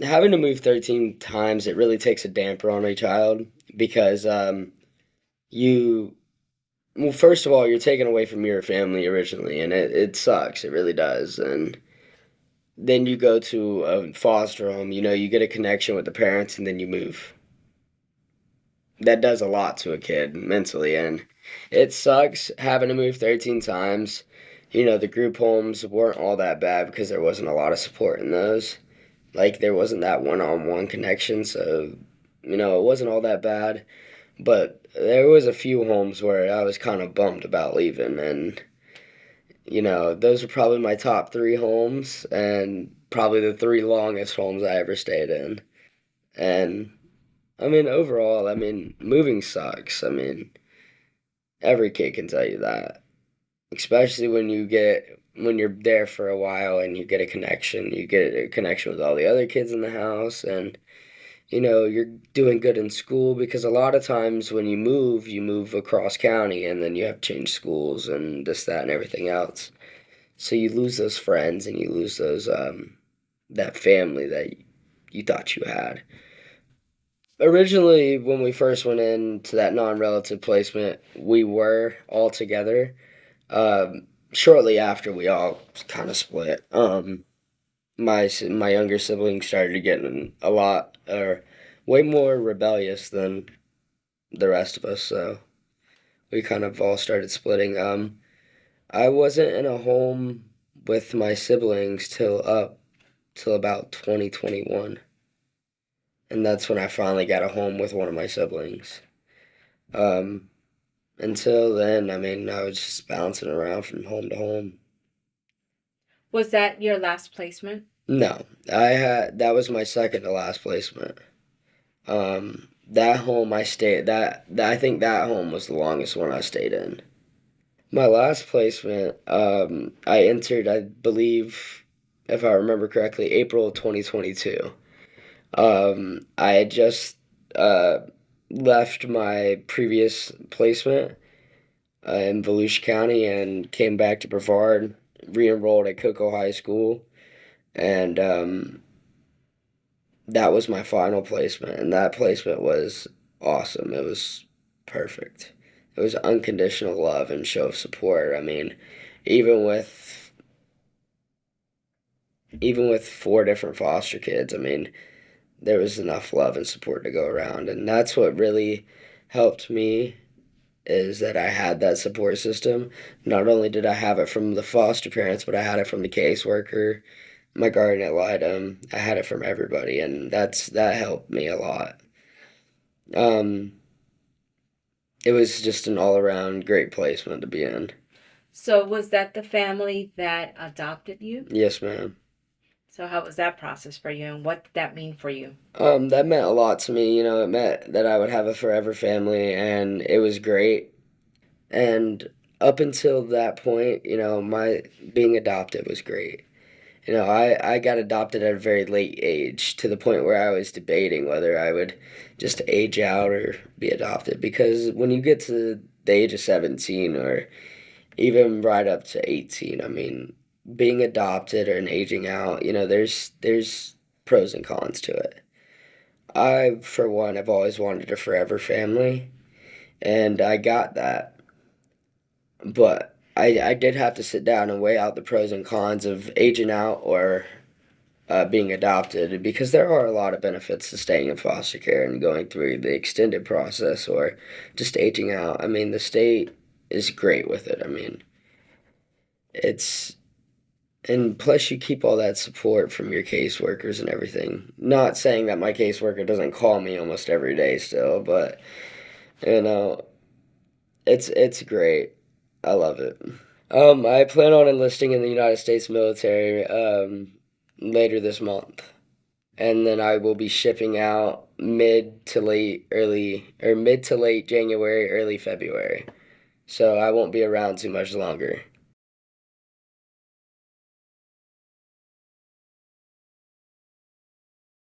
Having to move 13 times, it really takes a damper on a child because you, well, first of all, you're taken away from your family originally, and it sucks. It really does. And then you go to a foster home, you get a connection with the parents, and then you move. That does a lot to a kid mentally, and it sucks having to move 13 times. The group homes weren't all that bad because there wasn't a lot of support in those. Like, there wasn't that one on one connection, so, it wasn't all that bad. But there was a few homes where I was kind of bummed about leaving, and, those were probably my top three homes, and probably the three longest homes I ever stayed in. And I mean, overall, moving sucks. Every kid can tell you that. Especially when you're there for a while and you get a connection. You get a connection with all the other kids in the house, and you're doing good in school because a lot of times when you move across county, and then you have to change schools and this, that, and everything else. So you lose those friends, and you lose those that family that you thought you had. Originally, when we first went into that non-relative placement, we were all together. Shortly after, we all kind of split. My younger siblings started getting a lot, or way more rebellious than the rest of us, so we kind of all started splitting. I wasn't in a home with my siblings till about 2021, and that's when I finally got a home with one of my siblings. Um, Until then, I was just bouncing around from home to home. Was that your last placement? No, that was my second to last placement. That home I stayed I think that home was the longest one I stayed in. My last placement, I entered, I believe, if I remember correctly, April of 2022. I had just uh, left my previous placement in Volusia County and came back to Brevard, re-enrolled at Cocoa High School, and that was my final placement, and that placement was awesome. It was perfect. It was unconditional love and show of support. Even with even with four different foster kids, there was enough love and support to go around, and that's what really helped me is that I had that support system. Not only did I have it from the foster parents, but I had it from the caseworker, my guardian ad litem. I had it from everybody, and that helped me a lot. Um, it was just an all around great placement to be in. So was that the family that adopted you? Yes, ma'am. So how was that process for you, and what did that mean for you? That meant a lot to me. It meant that I would have a forever family, and it was great. And up until that point, my being adopted was great. I got adopted at a very late age to the point where I was debating whether I would just age out or be adopted. Because when you get to the age of 17 or even right up to 18, being adopted or an aging out, there's pros and cons to it. I, for one, have always wanted a forever family, and I got that. But I did have to sit down and weigh out the pros and cons of aging out or being adopted because there are a lot of benefits to staying in foster care and going through the extended process or just aging out. The state is great with it. It's and plus you keep all that support from your caseworkers and everything. Not saying that my caseworker doesn't call me almost every day still, but you know, it's great. I love it. I plan on enlisting in the United States military later this month, and then I will be shipping out mid to late January, early February. So I won't be around too much longer.